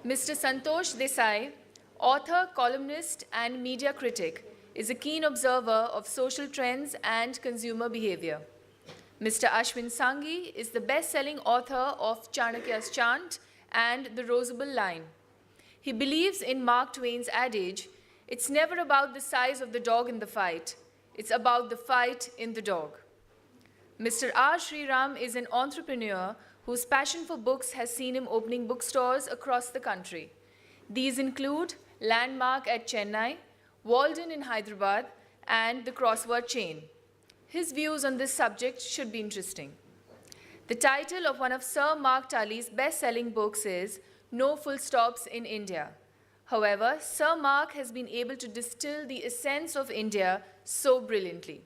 Mr. Santosh Desai, author, columnist, and media critic, is a keen observer of social trends and consumer behavior. Mr. Ashwin Sanghi is the best-selling author of Chanakya's Chant and the Rosable Line. He believes in Mark Twain's adage, "It's never about the size of the dog in the fight, it's about the fight in the dog." Mr. R. Sriram is an entrepreneur whose passion for books has seen him opening bookstores across the country. These include Landmark at Chennai, Walden in Hyderabad, and the Crossword Chain. His views on this subject should be interesting. The title of one of Sir Mark Tully's best-selling books is No Full Stops in India. However, Sir Mark has been able to distill the essence of India so brilliantly.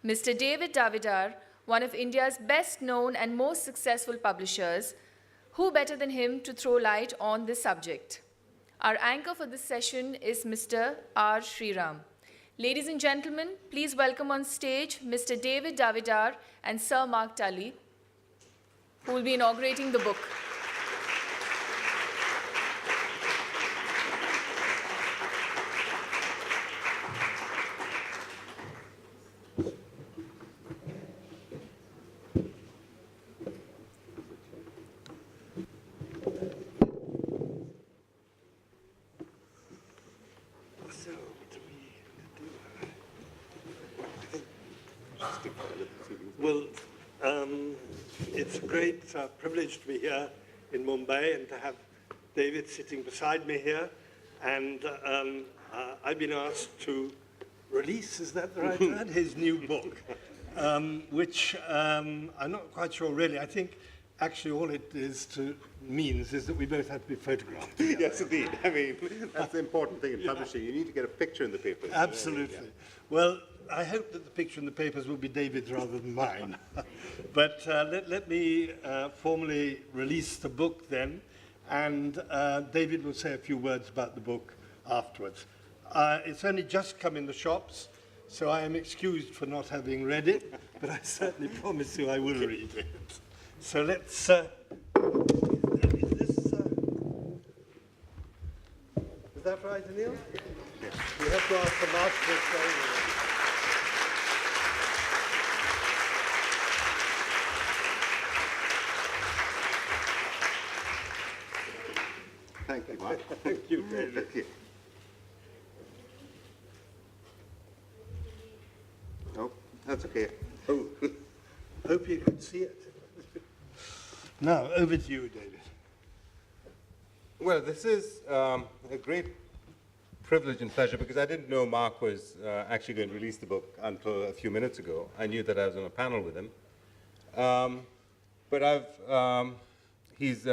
Mr. David Davidar, one of India's best-known and most successful publishers, who better than him to throw light on this subject? Our anchor for this session is Mr. R. Sriram. Ladies and gentlemen, please welcome on stage Mr. David Davidar and Sir Mark Tully, who will be inaugurating the book. Well, it's a great privilege to be here in Mumbai and to have David sitting beside me here. And I've been asked to release, is that the right word, his new book, which I'm not quite sure really. I think actually all it means is that we both have to be photographed together. Yes, indeed. I mean, that's the important thing in publishing. You need to get a picture in the papers. Absolutely. Yeah. Well, I hope that the picture in the papers will be David's rather than mine. But let me formally release the book then, and David will say a few words about the book afterwards. It's only just come in the shops, so I am excused for not having read it, but I certainly promise you I will read it. So let's... is that right, Anil? Yes. You have to ask the master. Thank you, Mark. Thank you, David. Thank you. Oh, that's okay. Oh. Hope you can see it. Now, over to you, David. Well, this is a great privilege and pleasure because I didn't know Mark was actually going to release the book until a few minutes ago. I knew that I was on a panel with him. But he's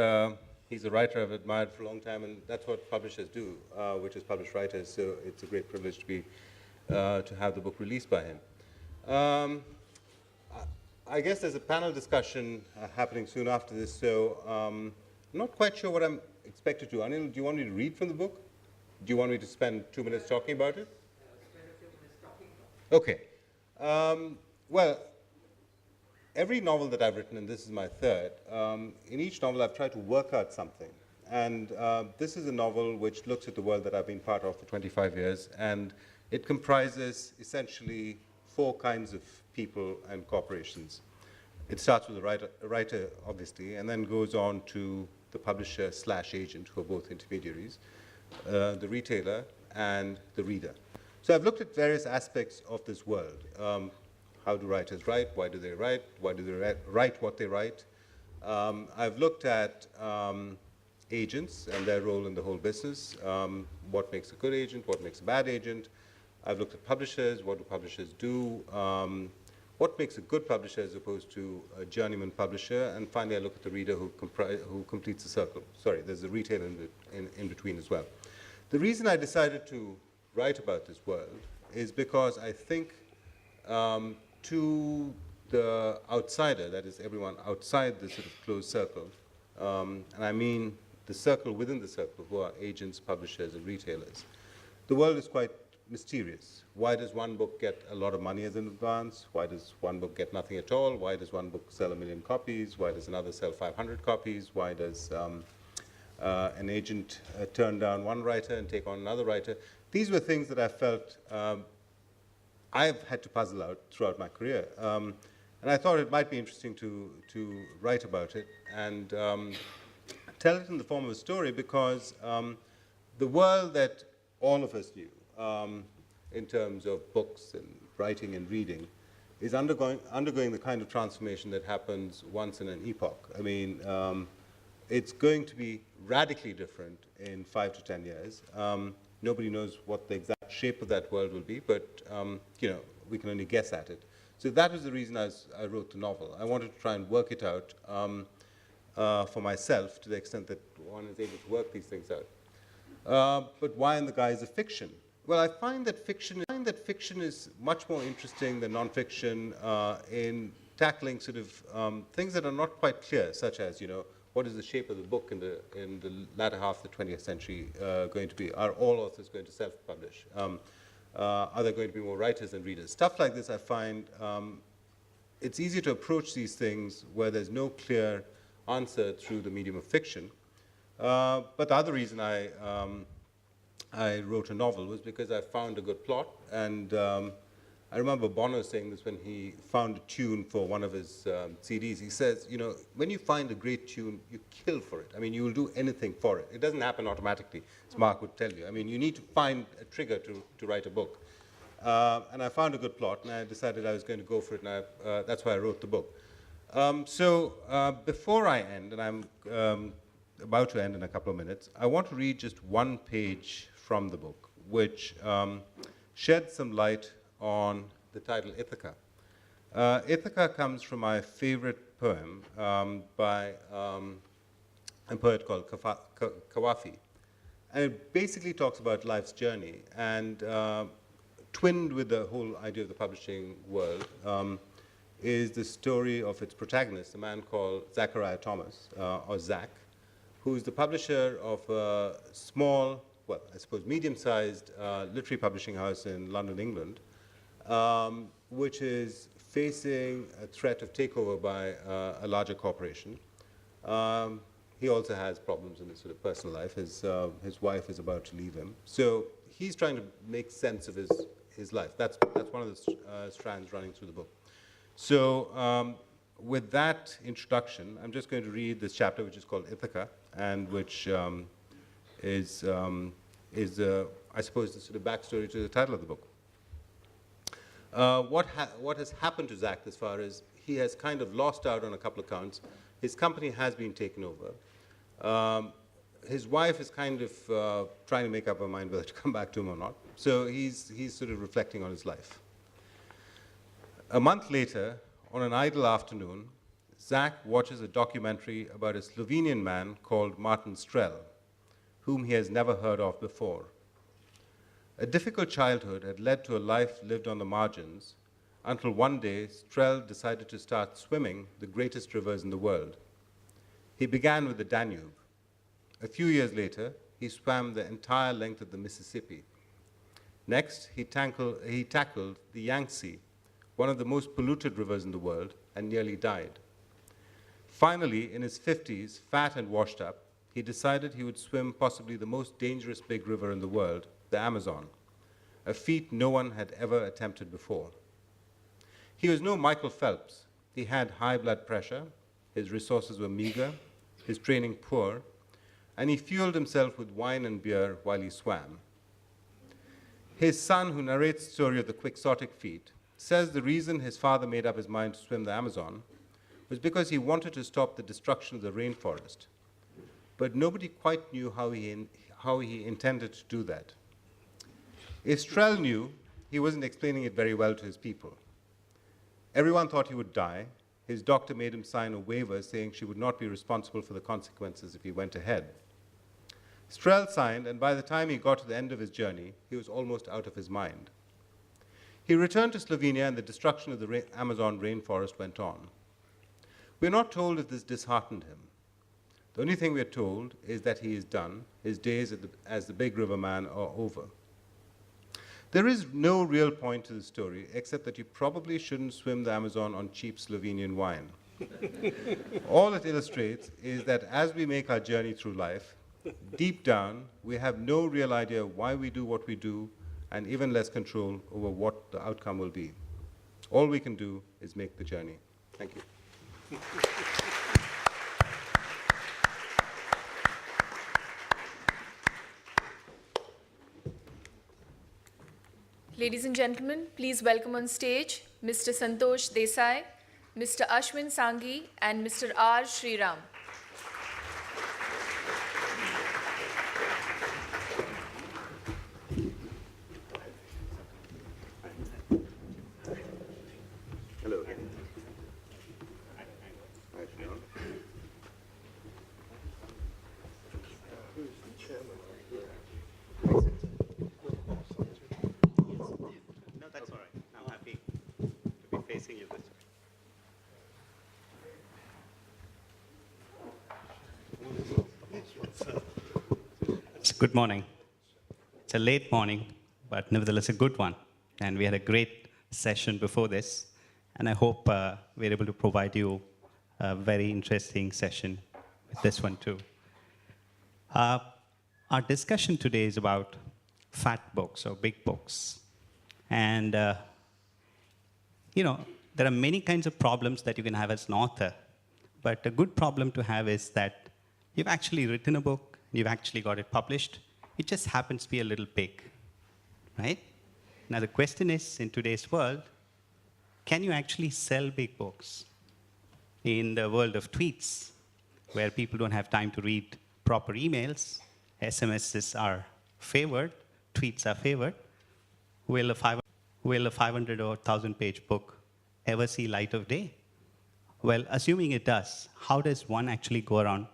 a writer I've admired for a long time, and that's what publishers do, which is publish writers. So it's a great privilege to have the book released by him. I guess there's a panel discussion happening soon after this, so I'm not quite sure what I'm expected to. Anil, do you want me to read from the book? Do you want me to spend 2 minutes talking about it? Spend a few minutes talking about it. Okay. Well, every novel that I've written, and this is my third, in each novel I've tried to work out something. And this is a novel which looks at the world that I've been part of for 25 years, and it comprises essentially 4 kinds of people and corporations. It starts with a writer, obviously, and then goes on to the publisher/agent, who are both intermediaries, the retailer, and the reader. So I've looked at various aspects of this world. How do writers write? Why do they write? Why do they write what they write? I've looked at agents and their role in the whole business. What makes a good agent? What makes a bad agent? I've looked at publishers. What do publishers do? What makes a good publisher as opposed to a journeyman publisher? And finally, I look at the reader who completes the circle. Sorry, there's a retailer in between as well. The reason I decided to write about this world is because I think to the outsider, that is everyone outside the sort of closed circle, and I mean the circle within the circle, who are agents, publishers, and retailers, the world is quite mysterious. Why does one book get a lot of money as an advance? Why does one book get nothing at all? Why does one book sell 1 million copies? Why does another sell 500 copies? Why does an agent turn down one writer and take on another writer. These were things that I felt I've had to puzzle out throughout my career. And I thought it might be interesting to write about it and tell it in the form of a story, because the world that all of us knew in terms of books and writing and reading is undergoing the kind of transformation that happens once in an epoch. I mean, it's going to be radically different in 5 to 10 years. Nobody knows what the exact shape of that world will be, but you know, we can only guess at it. So that was the reason I wrote the novel. I wanted to try and work it out for myself, to the extent that one is able to work these things out. But why in the guise of fiction? Well, I find that fiction is much more interesting than nonfiction in tackling sort of things that are not quite clear, such as, you know, what is the shape of the book in the latter half of the 20th century going to be? Are all authors going to self-publish? Are there going to be more writers than readers? Stuff like this, I find it's easier to approach these things where there's no clear answer through the medium of fiction. But the other reason I wrote a novel was because I found a good plot, and I remember Bono saying this when he found a tune for one of his CDs. He says, you know, when you find a great tune, you kill for it. I mean, you will do anything for it. It doesn't happen automatically, as Mark would tell you. I mean, you need to find a trigger to write a book. And I found a good plot, and I decided I was going to go for it, and that's why I wrote the book. Before I end, and I'm about to end in a couple of minutes, I want to read just one page from the book, which sheds some light on the title Ithaca. Ithaca comes from my favorite poem by a poet called Kawafi. And it basically talks about life's journey, and twinned with the whole idea of the publishing world is the story of its protagonist, a man called Zachariah Thomas, or Zach, who's the publisher of a small, well, I suppose medium-sized literary publishing house in London, England, which is facing a threat of takeover by a larger corporation. He also has problems in his sort of personal life. His wife is about to leave him. So he's trying to make sense of his life. That's one of the strands running through the book. So with that introduction, I'm just going to read this chapter, which is called Ithaca, and which is I suppose, the sort of backstory to the title of the book. What has happened to Zach as far as he has kind of lost out on a couple of counts. His company has been taken over. His wife is kind of trying to make up her mind whether to come back to him or not. So he's sort of reflecting on his life. A month later, on an idle afternoon, Zach watches a documentary about a Slovenian man called Martin Strel, whom he has never heard of before. A difficult childhood had led to a life lived on the margins, until one day Strel decided to start swimming the greatest rivers in the world. He began with the Danube. A few years later, he swam the entire length of the Mississippi. Next, he tackled the Yangtze, one of the most polluted rivers in the world, and nearly died. Finally, in his 50s, fat and washed up, he decided he would swim possibly the most dangerous big river in the world, the Amazon, a feat no one had ever attempted before. He was no Michael Phelps. He had high blood pressure, his resources were meager, his training poor, and he fueled himself with wine and beer while he swam. His son, who narrates the story of the quixotic feat, says the reason his father made up his mind to swim the Amazon was because he wanted to stop the destruction of the rainforest. But nobody quite knew how he intended to do that. If Strel knew, he wasn't explaining it very well to his people. Everyone thought he would die. His doctor made him sign a waiver saying she would not be responsible for the consequences if he went ahead. Strel signed, and by the time he got to the end of his journey, he was almost out of his mind. He returned to Slovenia, and the destruction of the Amazon rainforest went on. We're not told if this disheartened him. The only thing we're told is that he is done. His days as the big river man are over. There is no real point to the story, except that you probably shouldn't swim the Amazon on cheap Slovenian wine. All it illustrates is that as we make our journey through life, deep down, we have no real idea why we do what we do, and even less control over what the outcome will be. All we can do is make the journey. Thank you. Ladies and gentlemen, please welcome on stage Mr. Santosh Desai, Mr. Ashwin Sanghi, and Mr. R. Sriram. Hello again. Hi, Sriram. No, that's all right. I'm happy to be facing you this way. Good morning. It's a late morning, but nevertheless a good one. And we had a great session before this. And I hope we're able to provide you a very interesting session with this one too. Our discussion today is about fat books or big books. And, there are many kinds of problems that you can have as an author. But a good problem to have is that you've actually written a book, you've actually got it published. It just happens to be a little big, right? Now the question is, in today's world, can you actually sell big books? In the world of tweets, where people don't have time to read proper emails, SMSs are favored, tweets are favored, will a 500 or 1,000-page book ever see light of day? Well, assuming it does, how does one actually go around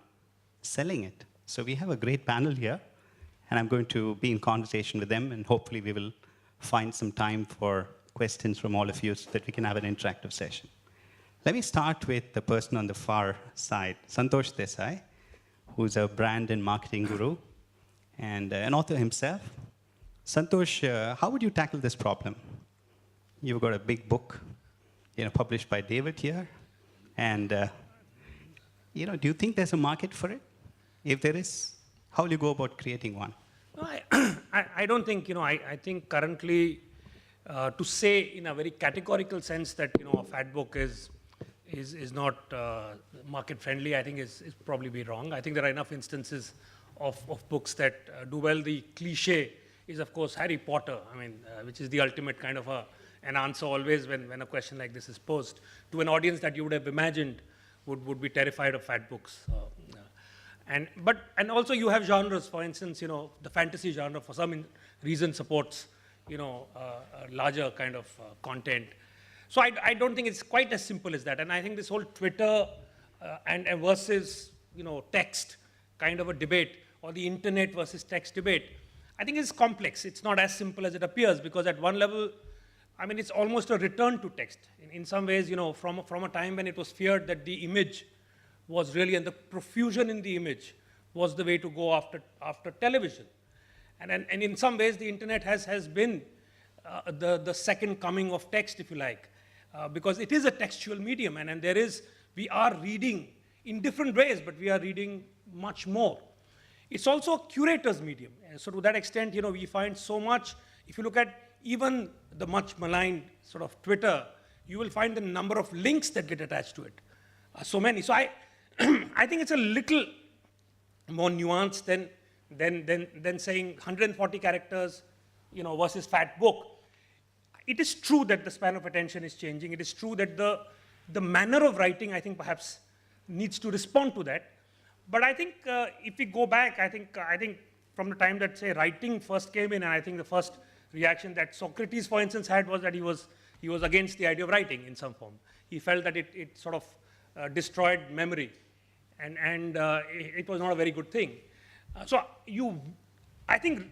selling it? So we have a great panel here, and I'm going to be in conversation with them, and hopefully we will find some time for questions from all of you so that we can have an interactive session. Let me start with the person on the far side, Santosh Desai, who's a brand and marketing guru and an author himself. Santosh, how would you tackle this problem? You've got a big book, published by David here, and do you think there's a market for it? If there is, how will you go about creating one? No, I don't think, I think currently to say in a very categorical sense that, a fat book is not market friendly, I think is probably be wrong. I think there are enough instances of books that do well. The cliche is, of course, Harry Potter, which is the ultimate kind of an answer always when a question like this is posed to an audience that you would have imagined would be terrified of fat books. And also you have genres, for instance, the fantasy genre for some reason supports, a larger kind of content. So I don't think it's quite as simple as that. And I think this whole Twitter and versus, text kind of a debate, or the internet versus text debate, I think it's complex. It's not as simple as it appears, because at one level, it's almost a return to text. In some ways, from a time when it was feared that the image was really, and the profusion in the image was the way to go after television. And in some ways, the internet has been the second coming of text, if you like, because it is a textual medium, and we are reading in different ways, but we are reading much more. It's also a curator's medium. And so to that extent, we find so much. If you look at even the much maligned sort of Twitter, you will find the number of links that get attached to it. So many. So I think it's a little more nuanced than saying 140 characters, versus fat book. It is true that the span of attention is changing. It is true that the manner of writing, I think, perhaps needs to respond to that. But I think if we go back, I think from the time that, say, writing first came in, and I think the first reaction that Socrates, for instance, had was that he was against the idea of writing in some form. He felt that it sort of destroyed memory, and it was not a very good thing. I think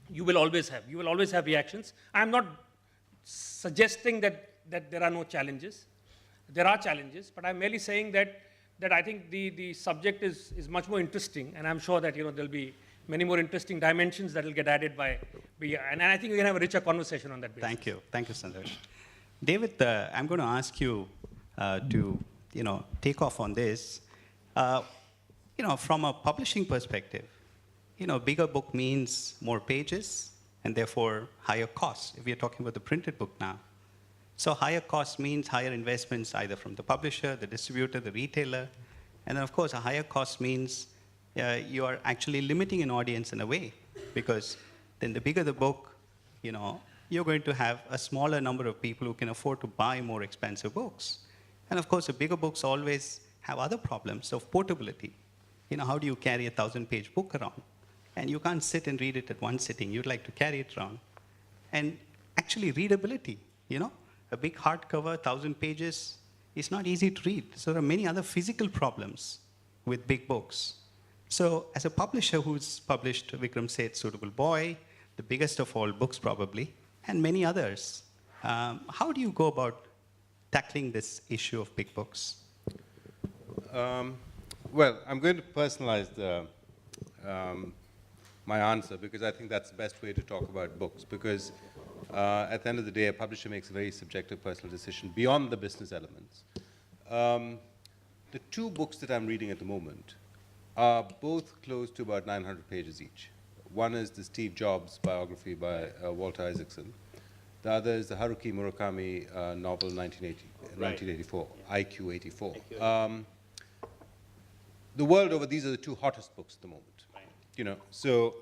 you will always have reactions. I'm not suggesting that there are no challenges. There are challenges, but I'm merely saying that I think the subject is much more interesting, and I'm sure that there'll be many more interesting dimensions that will get added and I think we can have a richer conversation on that basis. Thank you, Santosh. David, I'm going to ask you to take off on this. from a publishing perspective, bigger book means more pages and therefore higher costs, if we are talking about the printed book now. So higher costs means higher investments either from the publisher, the distributor, the retailer. And then, of course, a higher cost means you are actually limiting an audience in a way, because then the bigger the book, you're going to have a smaller number of people who can afford to buy more expensive books. And of course, the bigger books always have other problems of portability. How do you carry a 1,000-page book around? And you can't sit and read it at one sitting. You'd like to carry it around. And actually, readability, a big hardcover, 1,000 pages, is not easy to read. So there are many other physical problems with big books. So as a publisher who's published Vikram Seth's Suitable Boy, the biggest of all books probably, and many others, how do you go about tackling this issue of big books? Well, I'm going to personalize my answer, because I think that's the best way to talk about books, because at the end of the day, a publisher makes a very subjective personal decision beyond the business elements. The two books that I'm reading at the moment are both close to about 900 pages each. One is the Steve Jobs biography by Walter Isaacson. The other is the Haruki Murakami novel 1984, IQ 84. The world over, these are the two hottest books at the moment. So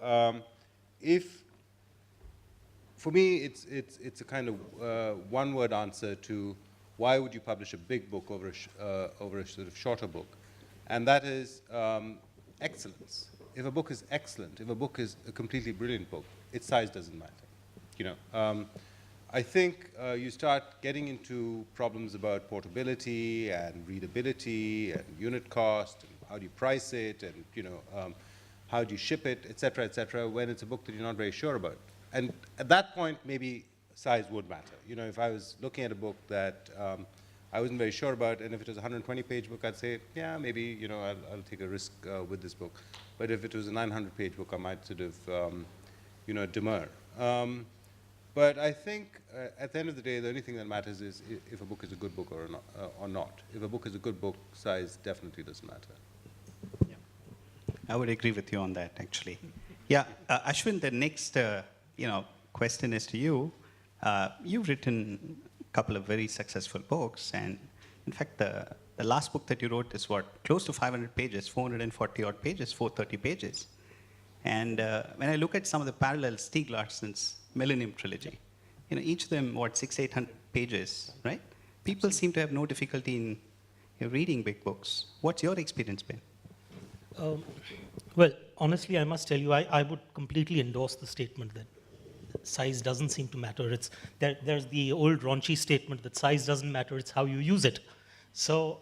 for me, it's a kind of one-word answer to why would you publish a big book over a sort of shorter book, and that is excellence. If a book is excellent, if a book is a completely brilliant book, its size doesn't matter. I think you start getting into problems about portability and readability and unit cost, and how do you price it, and how do you ship it, et cetera, when it's a book that you're not very sure about. And at that point, maybe size would matter. If I was looking at a book that I wasn't very sure about, and if it was a 120-page book, I'd say, yeah, maybe, I'll take a risk with this book. But if it was a 900-page book, I might sort of, demur. But I think at the end of the day, the only thing that matters is if a book is a good book or not. If a book is a good book, size definitely doesn't matter. Yeah. I would agree with you on that, actually. Yeah, Ashwin, the next question is to you. You've written a couple of very successful books, and in fact, the last book that you wrote is close to 500 pages, 440 odd pages, 430 pages. And when I look at some of the parallels, Stieg Larsson's Millennium Trilogy, each of them, 600-800 pages, right? People seem to have no difficulty in reading big books. What's your experience been? Well, honestly, I must tell you, I would completely endorse the statement that size doesn't seem to matter. There's the old raunchy statement that size doesn't matter, it's how you use it. So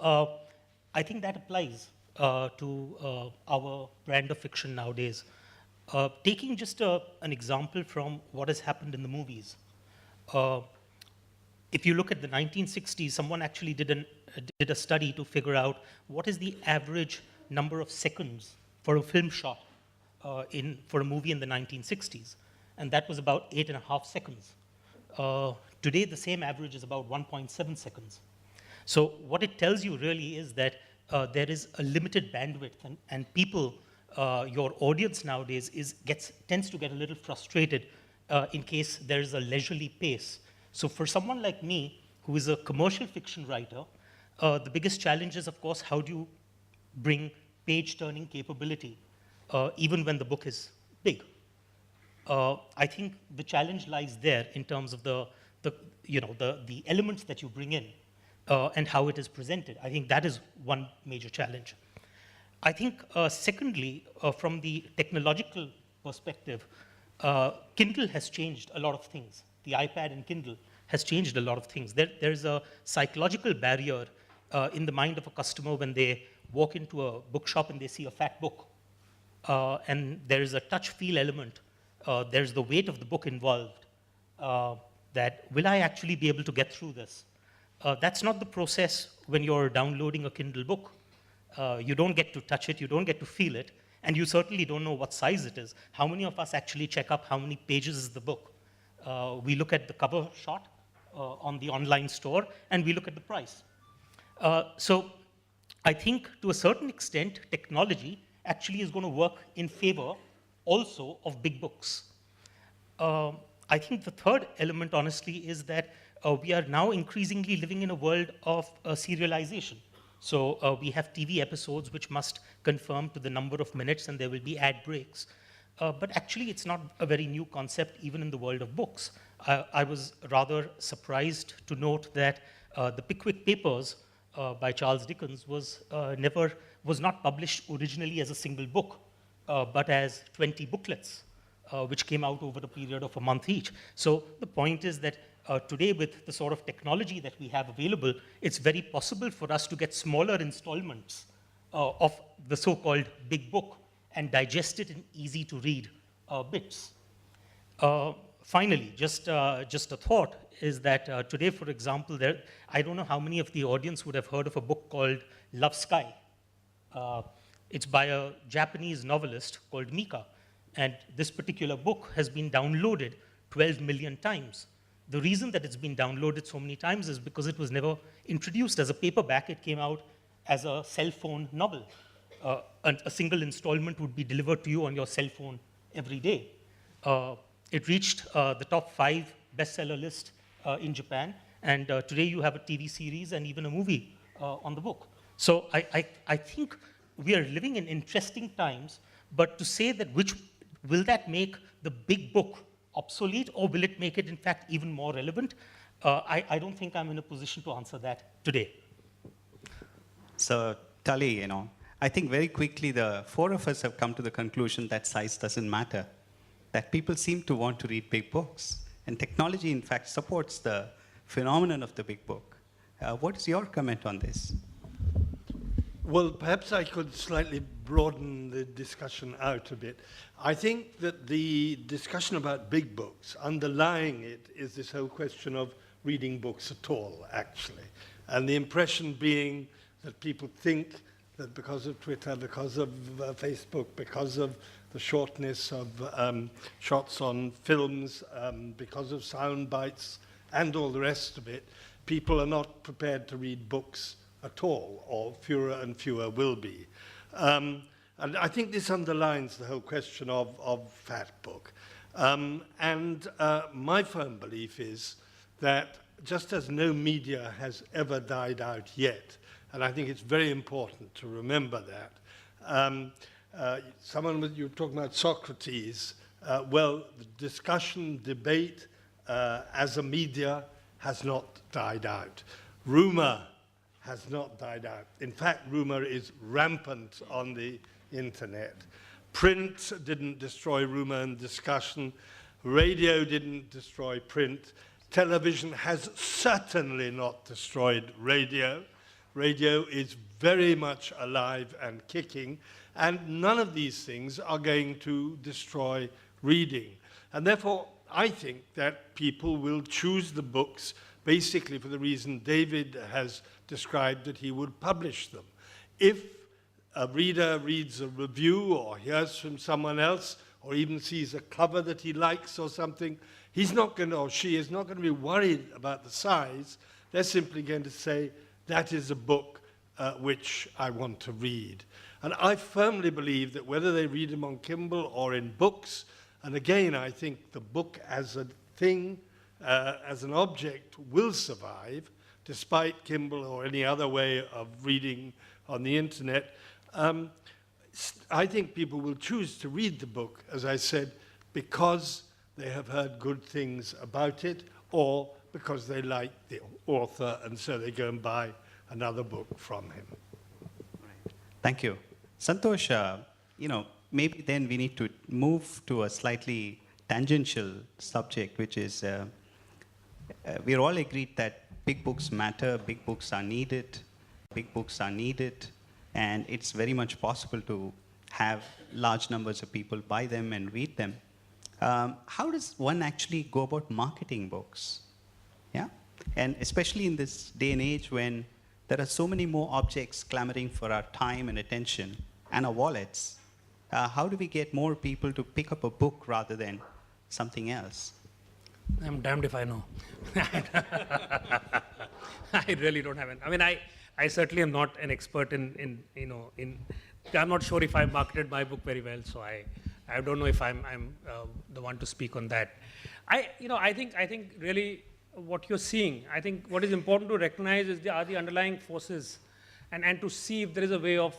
I think that applies to our brand of fiction nowadays. Taking just an example from what has happened in the movies. If you look at the 1960s, someone actually did a study to figure out what is the average number of seconds for a film shot for a movie in the 1960s. And that was about 8.5 seconds. Today, the same average is about 1.7 seconds. So what it tells you really is that there is a limited bandwidth, and people, your audience nowadays tends to get a little frustrated in case there is a leisurely pace. So for someone like me, who is a commercial fiction writer, the biggest challenge is, of course, how do you bring page-turning capability, even when the book is big. I think the challenge lies there in terms of the elements that you bring in and how it is presented. I think that is one major challenge. I think, secondly, from the technological perspective, Kindle has changed a lot of things. The iPad and Kindle has changed a lot of things. There's a psychological barrier in the mind of a customer when they walk into a bookshop and they see a fat book. And there is a touch-feel element. There's the weight of the book involved. That, will I actually be able to get through this? That's not the process when you're downloading a Kindle book. You don't get to touch it, you don't get to feel it, and you certainly don't know what size it is. How many of us actually check up how many pages is the book? We look at the cover shot on the online store, and we look at the price. So I think to a certain extent, technology actually is going to work in favor also of big books. I think the third element, honestly, is that we are now increasingly living in a world of serialization. So we have TV episodes which must conform to the number of minutes, and there will be ad breaks. But actually, it's not a very new concept even in the world of books. I was rather surprised to note that the Pickwick Papers by Charles Dickens was not published originally as a single book, but as 20 booklets, which came out over a period of a month each. So the point is that today, with the sort of technology that we have available, it's very possible for us to get smaller installments of the so-called big book and digest it in easy-to-read bits. Finally, just a thought is that today, for example, I don't know how many of the audience would have heard of a book called Love Sky. It's by a Japanese novelist called Mika. And this particular book has been downloaded 12 million times. The reason that it's been downloaded so many times is because it was never introduced as a paperback. It came out as a cell phone novel. And a single installment would be delivered to you on your cell phone every day. It reached the top 5 bestseller list in Japan. And today you have a TV series and even a movie on the book. So I think we are living in interesting times, but to say that will that make the big book obsolete, or will it make it, in fact, even more relevant? I don't think I'm in a position to answer that today. So, Tully, I think very quickly the 4 of us have come to the conclusion that size doesn't matter, that people seem to want to read big books. And technology, in fact, supports the phenomenon of the big book. What is your comment on this? Well, perhaps I could slightly broaden the discussion out a bit. I think that the discussion about big books, underlying it is this whole question of reading books at all, actually. And the impression being that people think that because of Twitter, because of Facebook, because of the shortness of shots on films, because of sound bites and all the rest of it, people are not prepared to read books at all, or fewer and fewer will be. And I think this underlines the whole question of fat book. My firm belief is that just as no media has ever died out yet, and I think it's very important to remember that, you were talking about Socrates. Well, the discussion, debate as a media has not died out. Rumor has not died out. In fact, rumor is rampant on the internet. Print didn't destroy rumor and discussion. Radio didn't destroy print. Television has certainly not destroyed radio. Radio is very much alive and kicking, and none of these things are going to destroy reading. And therefore, I think that people will choose the books basically for the reason David has described, that he would publish them. If a reader reads a review or hears from someone else or even sees a cover that he likes or something, he's not going to, or she is not going to be worried about the size. They're simply going to say, that is a book which I want to read. And I firmly believe that whether they read them on Kindle or in books, and again, I think the book as a thing, as an object, will survive, despite Kindle or any other way of reading on the internet. I think people will choose to read the book, as I said, because they have heard good things about it, or because they like the author, and so they go and buy another book from him. Thank you. Santosh, maybe then we need to move to a slightly tangential subject, which is we're all agreed that big books matter, big books are needed, and it's very much possible to have large numbers of people buy them and read them. How does one actually go about marketing books? Yeah? And especially in this day and age when there are so many more objects clamoring for our time and attention and our wallets, how do we get more people to pick up a book rather than something else? I'm damned if I know. I really don't have it. I mean, I certainly am not an expert in I'm not sure if I marketed my book very well, so I don't know if I'm the one to speak on that. I think really what you're seeing, I think what is important to recognize are the underlying forces, and to see if there is a way of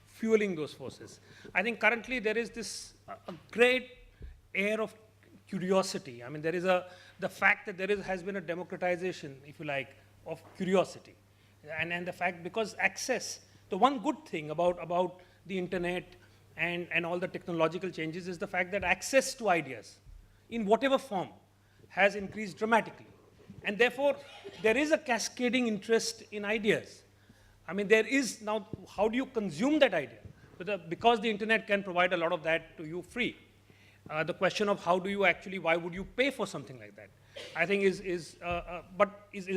fueling those forces. I think currently there is this a great air of curiosity. I mean, there is the fact that has been a democratization, if you like, of curiosity, and the fact, because access. The one good thing about the internet and all the technological changes is the fact that access to ideas, in whatever form, has increased dramatically, and therefore there is a cascading interest in ideas. I mean, there is now, how do you consume that idea? Because the internet can provide a lot of that to you free. The question of how do you actually, why would you pay for something like that? I think is a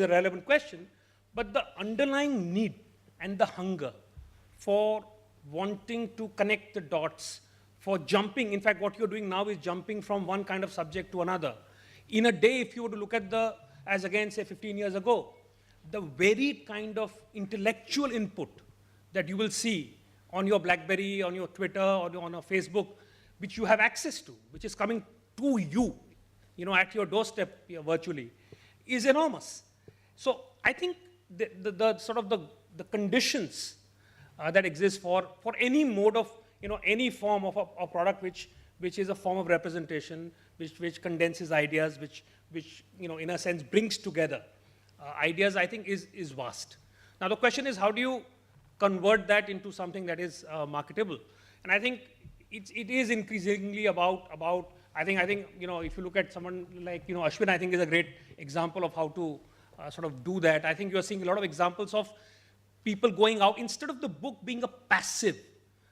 relevant question. But the underlying need and the hunger for wanting to connect the dots, for jumping, in fact, what you're doing now is jumping from one kind of subject to another. In a day, if you were to look at as again, say 15 years ago, the varied kind of intellectual input that you will see on your BlackBerry, on your Twitter, or on your Facebook, which you have access to, which is coming to you, at your doorstep virtually, is enormous. So I think the sort of the conditions that exist for any mode of, any form of a product which is a form of representation, which condenses ideas, which in a sense brings together ideas, I think is vast. Now the question is, how do you convert that into something that is marketable? And I think it is increasingly about I think if you look at someone like Ashwin, I think is a great example of how to sort of do that. I think you're seeing a lot of examples of people going out, instead of the book being a passive.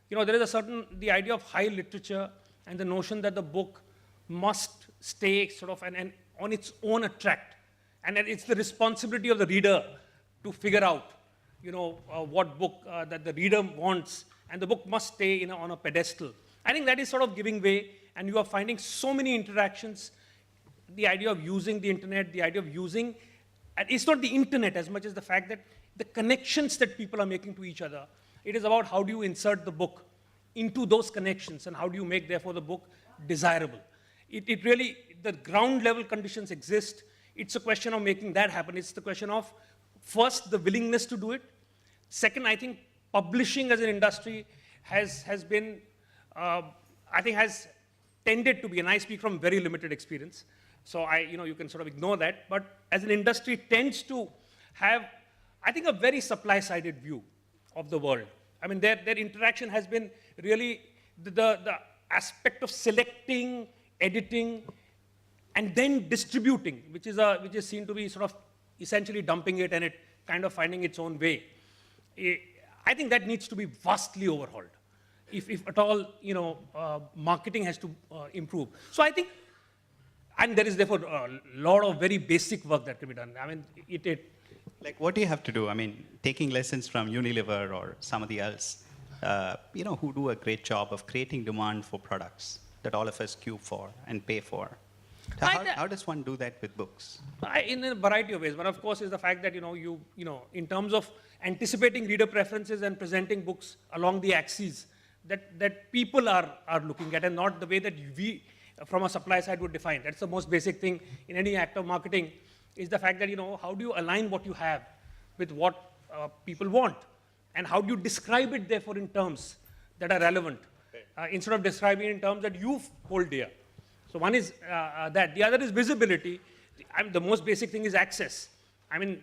There is the idea of high literature and the notion that the book must stay sort of and on its own attract. And that it's the responsibility of the reader to figure out, what book that the reader wants, and the book must stay on a pedestal. I think that is sort of giving way, and you are finding so many interactions. The idea of using the internet, the idea of using, and it's not the internet as much as the fact that the connections that people are making to each other. It is about how do you insert the book into those connections, and how do you make, therefore, the book desirable. It really, the ground level conditions exist. It's a question of making that happen. It's the question of, first, the willingness to do it. Second, I think publishing as an industry has been, I think has tended to be, and I speak from very limited experience, so you can sort of ignore that, but as an industry tends to have, I think, a very supply-sided view of the world. I mean, their interaction has been really the aspect of selecting, editing, and then distributing, which is seen to be sort of essentially dumping it and it kind of finding its own way. I think that needs to be vastly overhauled, if at all, marketing has to improve. So I think, and there is therefore a lot of very basic work that can be done. I mean, like, what do you have to do? I mean, taking lessons from Unilever or somebody else, who do a great job of creating demand for products that all of us queue for and pay for. So how does one do that with books? In a variety of ways. One, of course, is the fact that, in terms of anticipating reader preferences and presenting books along the axes that people are looking at, and not the way that we, from a supply side, would define. That's the most basic thing in any act of marketing, is the fact that, how do you align what you have with what people want? And how do you describe it, therefore, in terms that are relevant, instead of describing it in terms that you hold dear? So one is that. The other is visibility. The most basic thing is access. I mean,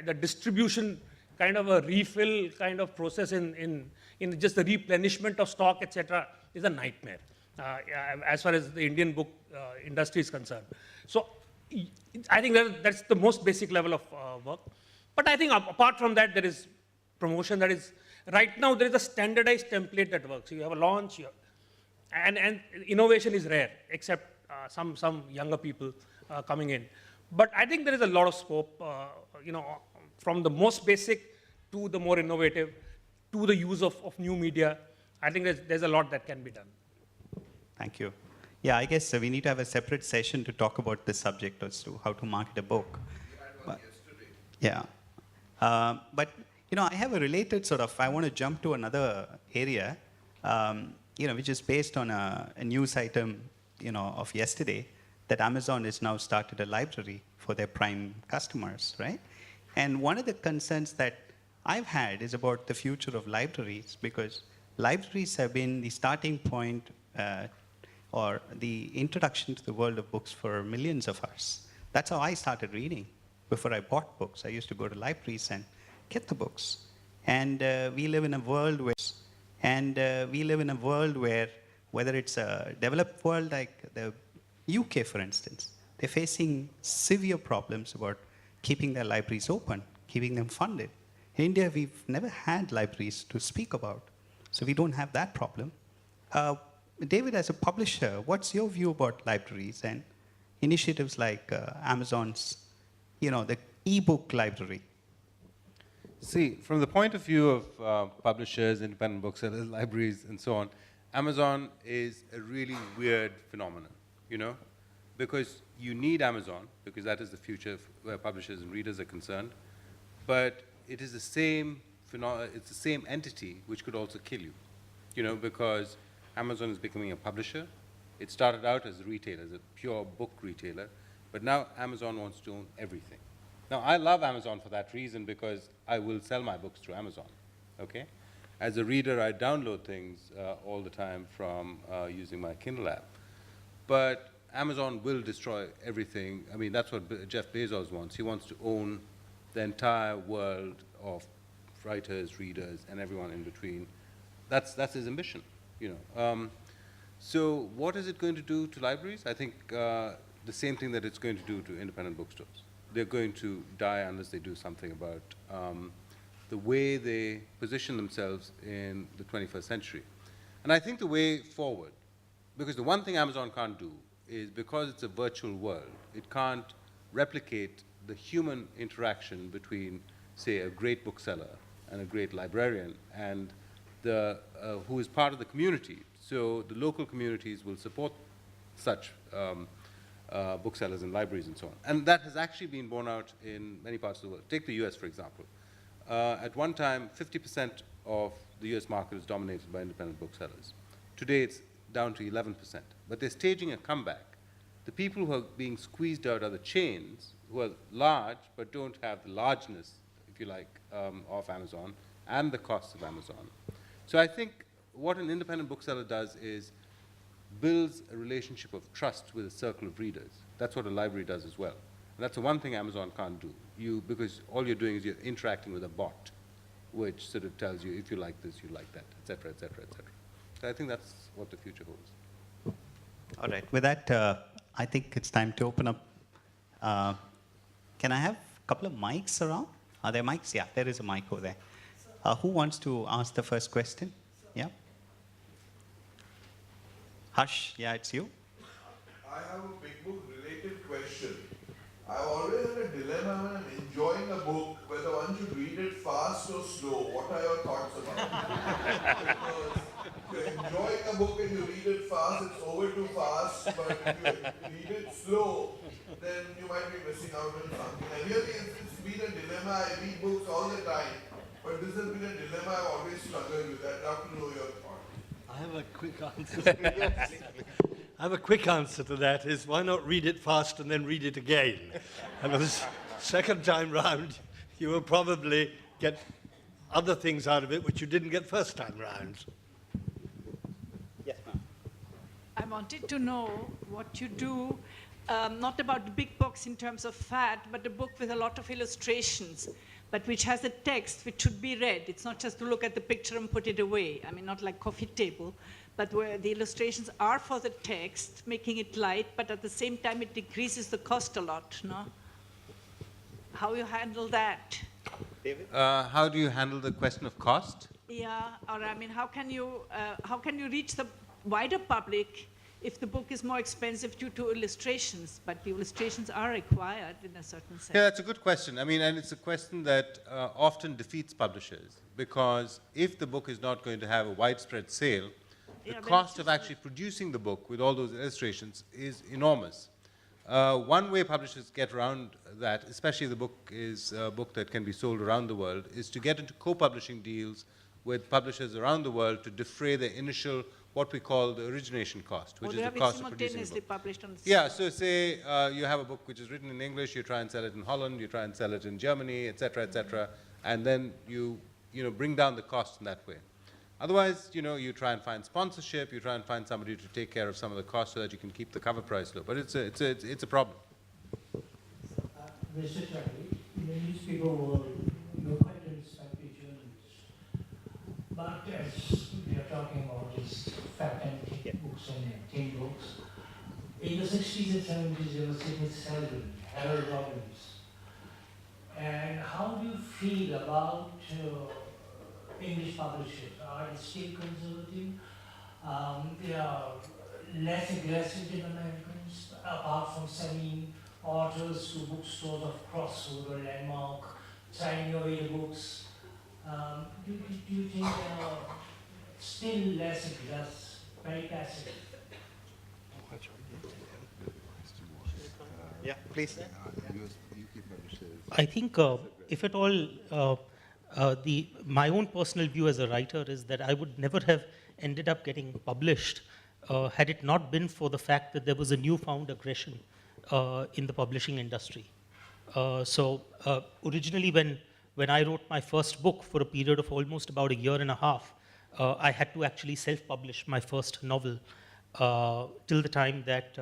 the distribution kind of a refill kind of process in just the replenishment of stock, etc., is a nightmare as far as the Indian book industry is concerned. So I think that's the most basic level of work. But I think apart from that, there is promotion. That is, right now there is a standardized template that works. So you have a launch, and innovation is rare, except some younger people coming in. But I think there is a lot of scope, from the most basic to the more innovative, to the use of new media. I think there's a lot that can be done. Thank you. Yeah, I guess we need to have a separate session to talk about this subject as to how to market a book. We had one yesterday. Yeah. But, I have a related sort of, I want to jump to another area, which is based on a news item, of yesterday, that Amazon has now started a library for their Prime customers, right? And one of the concerns that I've had is about the future of libraries, because libraries have been the starting point or the introduction to the world of books for millions of us. That's how I started reading. Before I bought books, I used to go to libraries and get the books. And we live in a world where, whether it's a developed world like the UK, for instance, they're facing severe problems about keeping their libraries open, keeping them funded. In India, we've never had libraries to speak about, so we don't have that problem. David, as a publisher, what's your view about libraries and initiatives like Amazon's, the e-book library? See, from the point of view of publishers, independent booksellers, libraries, and so on, Amazon is a really weird phenomenon, because you need Amazon, because that is the future where publishers and readers are concerned, but it is the same it's the same entity which could also kill you, because Amazon is becoming a publisher. It started out as a retailer, as a pure book retailer, but now Amazon wants to own everything. Now, I love Amazon for that reason, because I will sell my books through Amazon, okay? As a reader, I download things all the time from using my Kindle app. But Amazon will destroy everything. I mean, that's what Jeff Bezos wants. He wants to own the entire world of writers, readers, and everyone in between. That's his ambition, So what is it going to do to libraries? I think the same thing that it's going to do to independent bookstores. They're going to die unless they do something about the way they position themselves in the 21st century. And I think the way forward, because the one thing Amazon can't do is, because it's a virtual world, it can't replicate the human interaction between, say, a great bookseller and a great librarian, and who is part of the community. So the local communities will support such booksellers and libraries and so on. And that has actually been borne out in many parts of the world. Take the US, for example. At one time, 50% of the US market was dominated by independent booksellers. Today, it's down to 11%. But they're staging a comeback. The people who are being squeezed out are the chains, who are large but don't have the largeness, if you like, of Amazon and the costs of Amazon. So I think what an independent bookseller does is builds a relationship of trust with a circle of readers. That's what a library does as well. And that's the one thing Amazon can't do. Because all you're doing is you're interacting with a bot, which sort of tells you if you like this, you like that, et cetera, et cetera, et cetera. So I think that's what the future holds. All right. With that, I think it's time to open up. Can I have a couple of mics around? Are there mics? Yeah, there is a mic over there. Who wants to ask the first question? Yeah. Harsh, yeah, it's you. I have a big book related question. I always have a dilemma when I'm enjoying a book, whether one should read it fast or slow. What are your thoughts about it? Because if you're enjoying a book and you read it fast, it's over too fast. But if you read it slow, then you might be missing out on something. And really, it's been a dilemma. I read books all the time, but this has been a dilemma I've always struggled with. I'd love to know your thoughts. I have a quick answer. I have a quick answer to that is, why not read it fast and then read it again? And the second time round, you will probably get other things out of it which you didn't get first time round. Yes, ma'am. I wanted to know what you do, not about the big books in terms of fat, but a book with a lot of illustrations, but which has a text which should be read. It's not just to look at the picture and put it away. I mean, not like coffee table, but where the illustrations are for the text, making it light, but at the same time it decreases the cost a lot, no? How you handle that? David? How do you handle the question of cost? Yeah, or I mean, how can you reach the wider public if the book is more expensive due to illustrations, but the illustrations are required in a certain sense? Yeah, that's a good question. I mean, and it's a question that often defeats publishers, because if the book is not going to have a widespread sale, the cost of actually producing the book with all those illustrations is enormous. One way publishers get around that, especially if the book is a book that can be sold around the world, is to get into co-publishing deals with publishers around the world to defray the initial, what we call the origination cost, which is the cost of producing a book. Published on the Yeah, so say you have a book which is written in English, you try and sell it in Holland, you try and sell it in Germany, etc., and then you bring down the cost in that way. Otherwise, you try and find sponsorship, you try and find somebody to take care of some of the costs so that you can keep the cover price low. But it's a problem. Mr. Tully, in the newspaper world, you're quite a respected journalist. But as we are talking about these fact and books and thin books, in the 60s and 70s, there was Sidney Sheldon, Harold Robbins. And how do you feel about English publishers? Are they still conservative? They are less aggressive than Americans, apart from selling authors to bookstores of Crossroad or Landmark, signing away the books. Do you think they are still less aggressive, very passive? Yeah, please. I think, if at all, my own personal view as a writer is that I would never have ended up getting published had it not been for the fact that there was a newfound aggression in the publishing industry. Originally, when I wrote my first book for a period of almost about a year and a half, I had to actually self-publish my first novel till the time that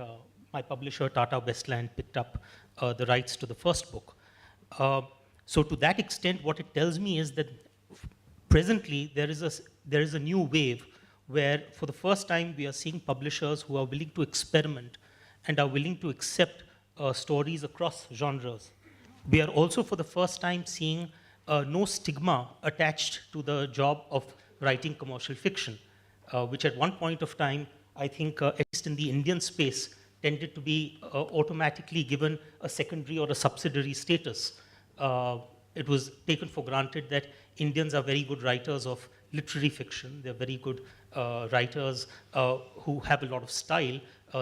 my publisher, Tata Westland, picked up the rights to the first book. So to that extent, what it tells me is that presently there is a new wave where for the first time we are seeing publishers who are willing to experiment and are willing to accept stories across genres. We are also for the first time seeing no stigma attached to the job of writing commercial fiction, which at one point of time, I think, at least in the Indian space, tended to be automatically given a secondary or a subsidiary status. It was taken for granted that Indians are very good writers of literary fiction. They're very good writers who have a lot of style.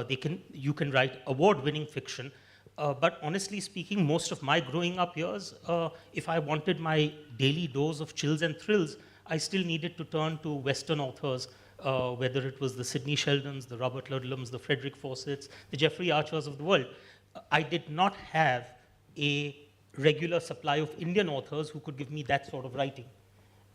You can write award-winning fiction. But honestly speaking, most of my growing up years, if I wanted my daily dose of chills and thrills, I still needed to turn to Western authors, whether it was the Sidney Sheldons, the Robert Ludlums, the Frederick Fawcett's, the Jeffrey Archers of the world. I did not have a regular supply of Indian authors who could give me that sort of writing.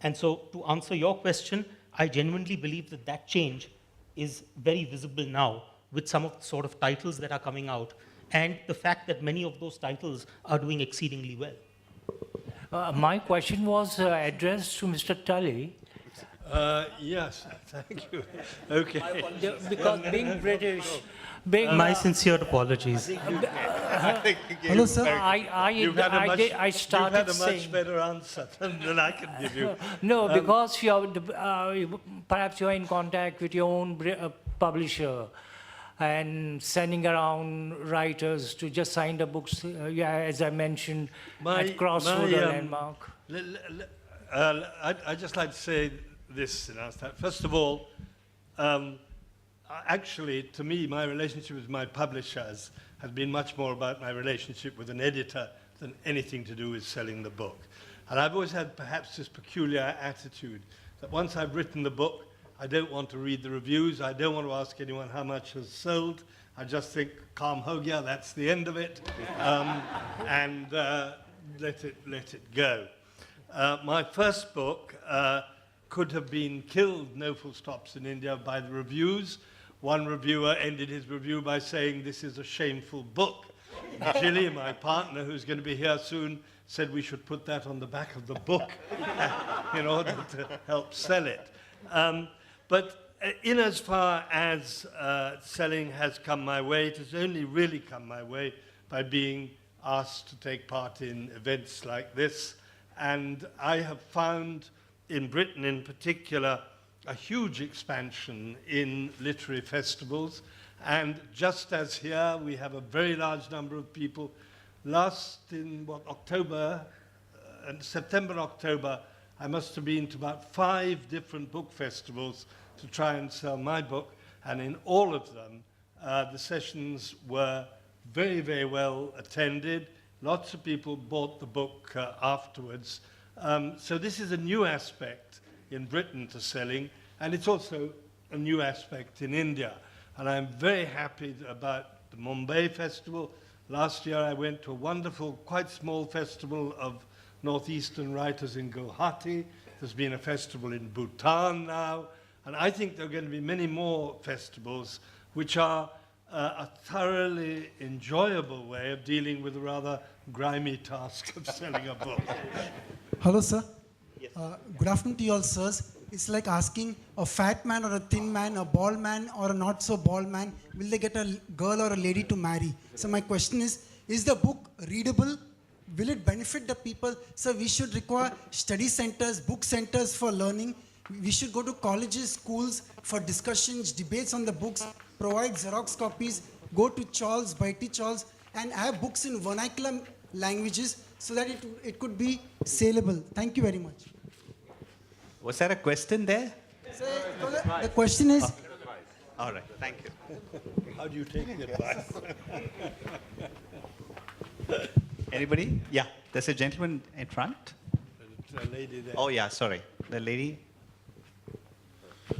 And so to answer your question, I genuinely believe that that change is very visible now with some of the sort of titles that are coming out and the fact that many of those titles are doing exceedingly well. My question was addressed to Mr. Tully. Yes, thank you. Okay. Because being British, My sincere apologies. Hello, sir. I started You've had a much saying better answer than I can give you. no, because perhaps you are in contact with your own publisher and sending around writers to just sign the books, as I mentioned, at Crossroad or Landmark. I'd just like to say this. First of all, actually, to me, my relationship with my publishers has been much more about my relationship with an editor than anything to do with selling the book. And I've always had perhaps this peculiar attitude that once I've written the book, I don't want to read the reviews. I don't want to ask anyone how much has sold. I just think, Kaam ho gaya, that's the end of it, and let it go. My first book could have been killed, no full stops, in India by the reviews. One reviewer ended his review by saying, "This is a shameful book." Jilly, my partner, who's going to be here soon, said we should put that on the back of the book in order to help sell it. But in as far as selling has come my way, it has only really come my way by being asked to take part in events like this. And I have found, in Britain in particular, a huge expansion in literary festivals. And just as here, we have a very large number of people. Last in, September, October, I must have been to about 5 different book festivals to try and sell my book. And in all of them, the sessions were very, very well attended. Lots of people bought the book afterwards. So this is a new aspect in Britain to selling, and it's also a new aspect in India. And I'm very happy about the Mumbai Festival. Last year I went to a wonderful, quite small festival of Northeastern writers in Guwahati. There's been a festival in Bhutan now. And I think there are going to be many more festivals which are a thoroughly enjoyable way of dealing with a rather grimy task of selling a book. Hello, sir. Yes. Good afternoon to you all, sirs. It's like asking a fat man or a thin man, a bald man or a not so bald man, will they get a girl or a lady to marry? So my question is the book readable? Will it benefit the people? So we should require study centers, book centers for learning. We should go to colleges, schools for discussions, debates on the books, provide Xerox copies, go to Charles, Baiti Charles, and have books in vernacular languages so that it could be saleable. Thank you very much. Was there a question there? So, the question is... All right, thank you. How do you take the advice? Anybody? Yeah, there's a gentleman in front. There's a lady there. Oh, yeah, sorry. The lady.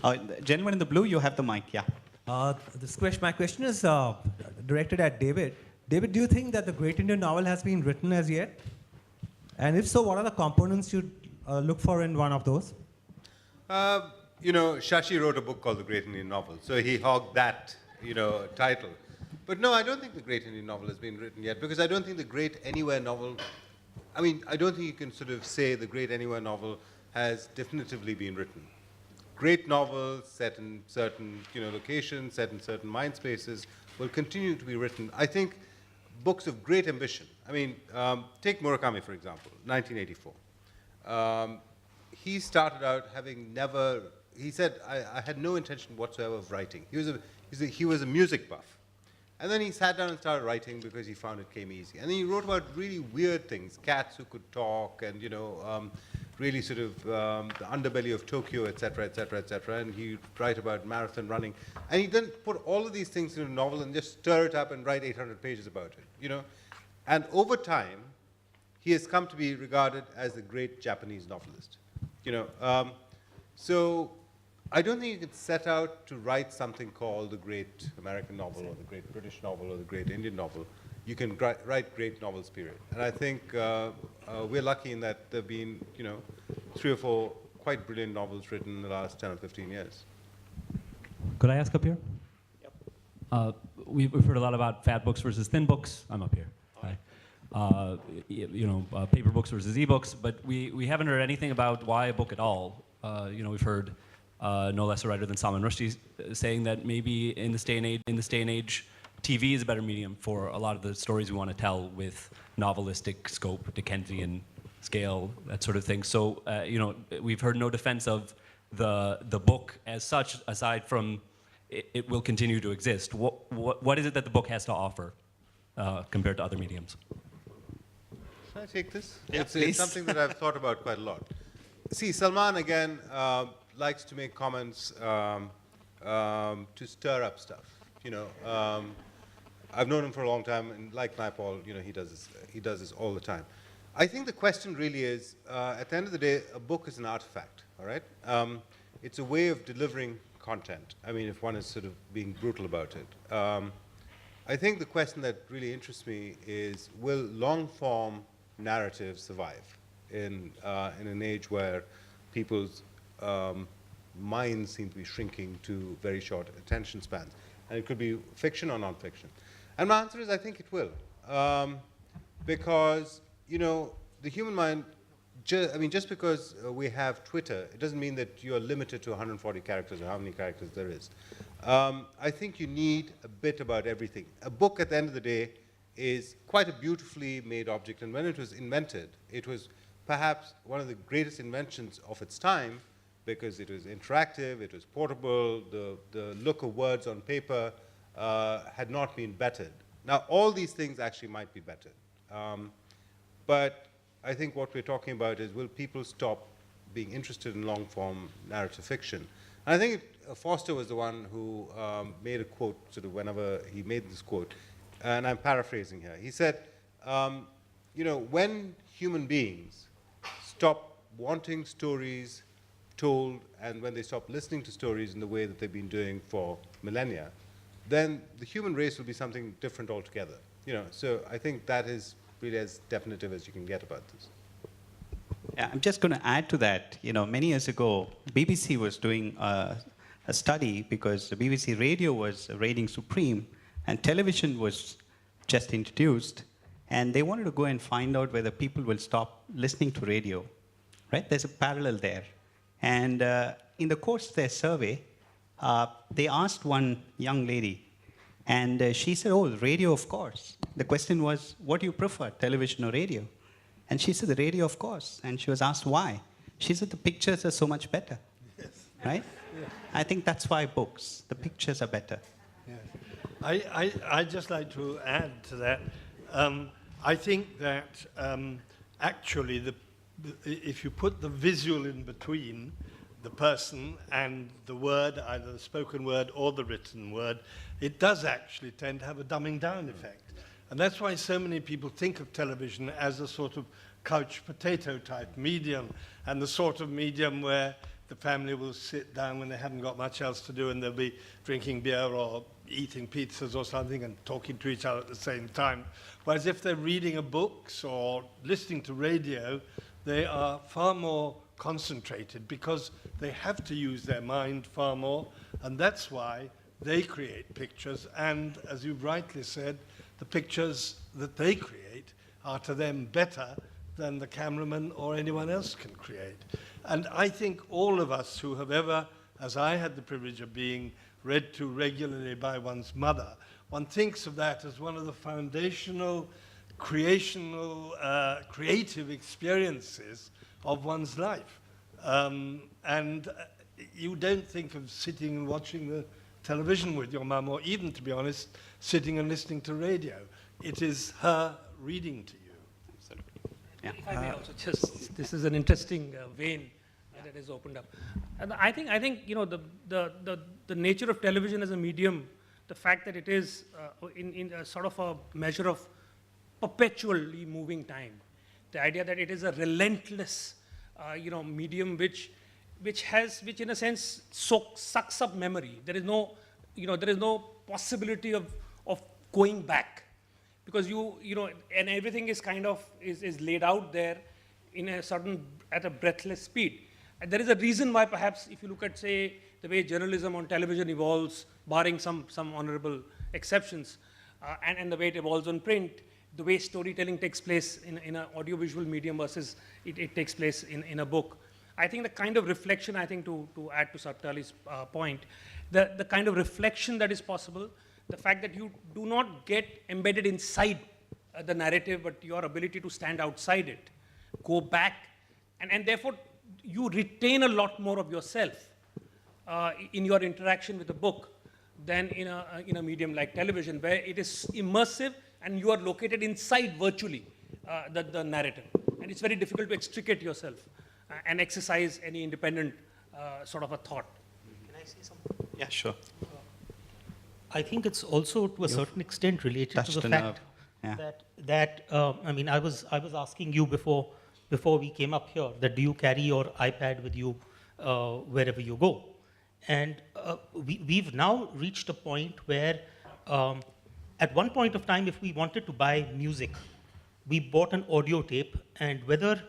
The gentleman in the blue, you have the mic, yeah. My question is directed at David. David, do you think that the great Indian novel has been written as yet? And if so, what are the components you'd look for in one of those? Shashi wrote a book called The Great Indian Novel, so he hogged that, title. But no, I don't think the Great Indian Novel has been written yet, because I don't think the Great Anywhere novel, I don't think you can sort of say the Great Anywhere novel has definitively been written. Great novels set in certain, locations, set in certain mind spaces, will continue to be written. I think books of great ambition. Take Murakami, for example, 1984. He started out having never. He said, "I had no intention whatsoever of writing." He was a music buff, and then he sat down and started writing because he found it came easy. And then he wrote about really weird things, cats who could talk, and really sort of the underbelly of Tokyo, etc., etc., etc. And he'd write about marathon running, and he then put all of these things in a novel and just stir it up and write 800 pages about it, And over time, he has come to be regarded as the great Japanese novelist, So I don't think you can set out to write something called the great American novel or the great British novel or the great Indian novel. You can write great novels, period. And I think we're lucky in that there have been, 3 or 4 quite brilliant novels written in the last 10 or 15 years. Could I ask up here? Yep. We've heard a lot about fat books versus thin books. I'm up here. Hi. Paper books versus e-books, but we haven't heard anything about why a book at all. We've heard no less a writer than Salman Rushdie saying that maybe in this day and age, TV is a better medium for a lot of the stories we want to tell with novelistic scope, Dickensian scale, that sort of thing. So, we've heard no defense of the book as such, aside from it will continue to exist. What is it that the book has to offer compared to other mediums? Should I take this? Yeah, it's something that I've thought about quite a lot. See, Salman, again, likes to make comments to stir up stuff. I've known him for a long time, and like Naipaul, he does this all the time. I think the question really is, at the end of the day, a book is an artifact, all right? It's a way of delivering content. If one is sort of being brutal about it. I think the question that really interests me is, will long-form narratives survive in an age where people's minds seem to be shrinking to very short attention spans? And it could be fiction or non-fiction. And my answer is, I think it will. Because, the human mind, just because we have Twitter, it doesn't mean that you're limited to 140 characters or how many characters there is. I think you need a bit about everything. A book, at the end of the day, is quite a beautifully made object. And when it was invented, it was perhaps one of the greatest inventions of its time, because it was interactive, it was portable, the look of words on paper had not been bettered. Now, all these things actually might be bettered. But I think what we're talking about is, will people stop being interested in long-form narrative fiction? And I think Foster was the one who made a quote, sort of whenever he made this quote. and I'm paraphrasing here. He said, when human beings stop wanting stories told, and when they stop listening to stories in the way that they've been doing for millennia, then the human race will be something different altogether. So I think that is really as definitive as you can get about this. Yeah, I'm just going to add to that. Many years ago, BBC was doing a study because the BBC radio was reigning supreme and television was just introduced, and they wanted to go and find out whether people will stop listening to radio, right? There's a parallel there. And in the course of their survey, they asked one young lady, and she said, oh, radio, of course. The question was, what do you prefer, television or radio? And she said, the radio, of course. And she was asked why. She said, the pictures are so much better. Yes. Right? Yeah. I think that's why books, the pictures are better. Yeah. I'd just like to add to that. I think that actually, if you put the visual in between the person and the word, either the spoken word or the written word, it does actually tend to have a dumbing down effect. And that's why so many people think of television as a sort of couch potato type medium, and the sort of medium where the family will sit down when they haven't got much else to do and they'll be drinking beer or eating pizzas or something and talking to each other at the same time. Whereas if they're reading a book or listening to radio, they are far more concentrated because they have to use their mind far more, and that's why they create pictures, and as you've rightly said, the pictures that they create are to them better than the cameraman or anyone else can create. And I think all of us who have ever, as I had the privilege of being, read to regularly by one's mother, one thinks of that as one of the foundational, creative experiences of one's life. And you don't think of sitting and watching the television with your mum, or even, to be honest, sitting and listening to radio. It is her reading to you. Absolutely. Yeah. If I may also just, this is an interesting vein that is opened up. And I think the nature of television as a medium, the fact that it is in a sort of a measure of perpetually moving time, the idea that it is a relentless medium which in a sense sucks up memory. There is no possibility of going back, because and everything is kind of is laid out there at a breathless speed. And there is a reason why, perhaps, if you look at, say, the way journalism on television evolves, barring some honorable exceptions, and the way it evolves on print, the way storytelling takes place in an audiovisual medium versus it takes place in a book. I think the kind of reflection, to add to Sir Tully's point, the kind of reflection that is possible, the fact that you do not get embedded inside the narrative, but your ability to stand outside it, go back, and therefore you retain a lot more of yourself in your interaction with the book than in a medium like television, where it is immersive and you are located inside virtually the narrative. And it's very difficult to extricate yourself and exercise any independent sort of a thought. Can I say something? Yeah, sure. I think it's also to a certain extent related to the fact that I was asking you before we came up here that do you carry your iPad with you wherever you go? And we've now reached a point where at one point of time, if we wanted to buy music, we bought an audio tape, and whether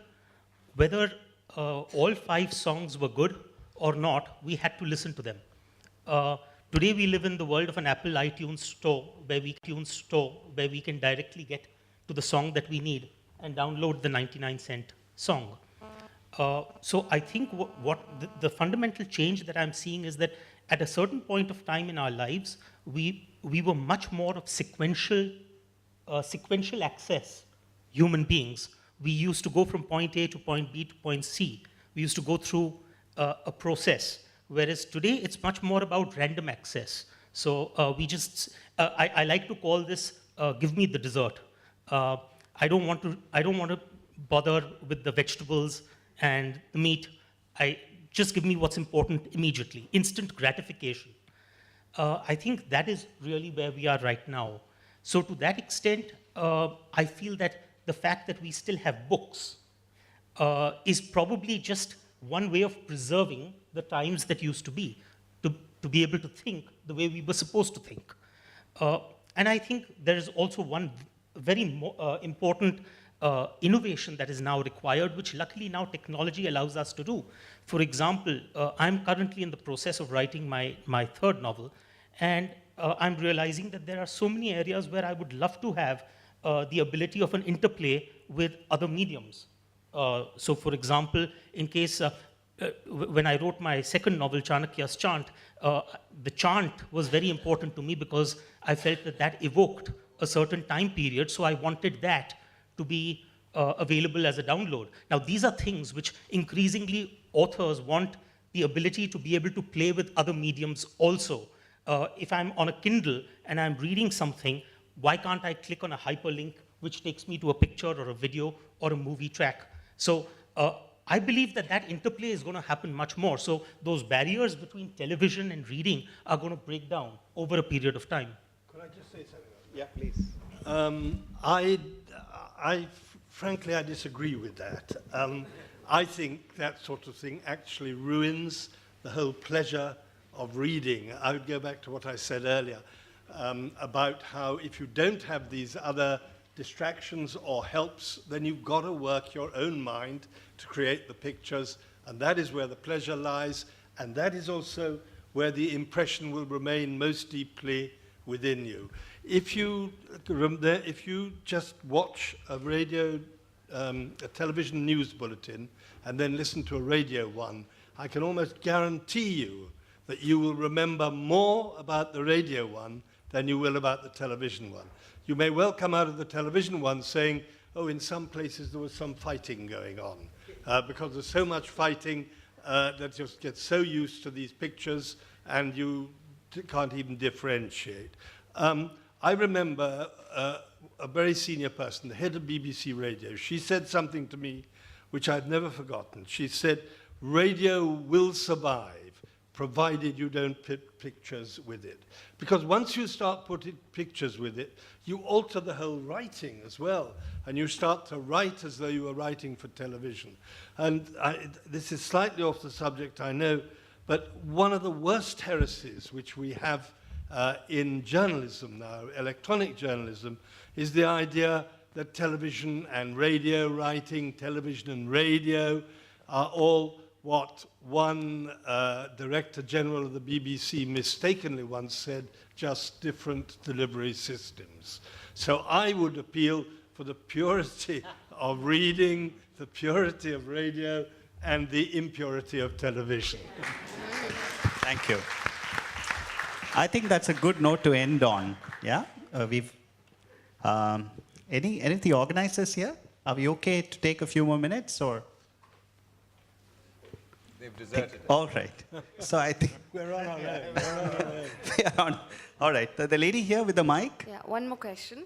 all 5 songs were good or not, we had to listen to them. Today we live in the world of an Apple iTunes store where we can directly get to the song that we need and download the 99-cent song. So I think what the fundamental change that I'm seeing is that at a certain point of time in our lives, we were much more of sequential access human beings. We used to go from point A to point B to point C. We used to go through a process, whereas today it's much more about random access. So I like to call this give me the dessert. I don't want to bother with the vegetables and the meat. Just give me what's important immediately, instant gratification. I think that is really where we are right now. So to that extent, I feel that the fact that we still have books is probably just one way of preserving the times that used to be, to be able to think the way we were supposed to think. And I think there is also one very important innovation that is now required, which luckily now technology allows us to do. For example, I'm currently in the process of writing my third novel, and I'm realizing that there are so many areas where I would love to have the ability of an interplay with other mediums. So for example, in case, when I wrote my second novel, Chanakya's Chant, the chant was very important to me because I felt that that evoked a certain time period, so I wanted that to be available as a download. Now, these are things which increasingly authors want the ability to be able to play with other mediums also. If I'm on a Kindle and I'm reading something, why can't I click on a hyperlink which takes me to a picture or a video or a movie track? So I believe that that interplay is going to happen much more. So those barriers between television and reading are going to break down over a period of time. Could I just say something? Yeah, please. Frankly, I disagree with that. I think that sort of thing actually ruins the whole pleasure of reading. I would go back to what I said earlier about how if you don't have these other distractions or helps, then you've got to work your own mind to create the pictures, and that is where the pleasure lies, and that is also where the impression will remain most deeply within you. If you just watch a a television news bulletin and then listen to a radio one, I can almost guarantee you that you will remember more about the radio one than you will about the television one. You may well come out of the television one saying, oh, in some places there was some fighting going on, because there's so much fighting that you just get so used to these pictures and you can't even differentiate. I remember a very senior person, the head of BBC Radio. She said something to me which I've never forgotten. She said, radio will survive provided you don't put pictures with it. Because once you start putting pictures with it, you alter the whole writing as well. And you start to write as though you were writing for television. And this is slightly off the subject, I know, but one of the worst heresies which we have in journalism now, electronic journalism, is the idea that television and radio writing, television and radio are all what one Director General of the BBC mistakenly once said, just different delivery systems. So I would appeal for the purity of reading, the purity of radio, and the impurity of television. Thank you. I think that's a good note to end on. Yeah, any of the organizers here? Are we okay to take a few more minutes, or? They've deserted. All right. So I think we're on our own. we are on. All right. The lady here with the mic. Yeah. One more question.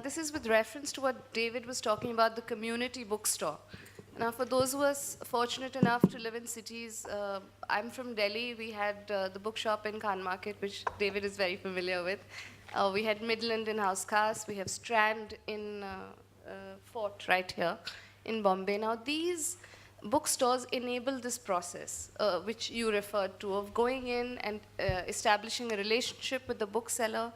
This is with reference to what David was talking about, the community bookstore. Now, for those who are fortunate enough to live in cities, I'm from Delhi. We had the bookshop in Khan Market, which David is very familiar with. We had Midland in House Khas. We have Strand in Fort right here in Bombay. Now, these bookstores enable this process, which you referred to, of going in and establishing a relationship with the bookseller.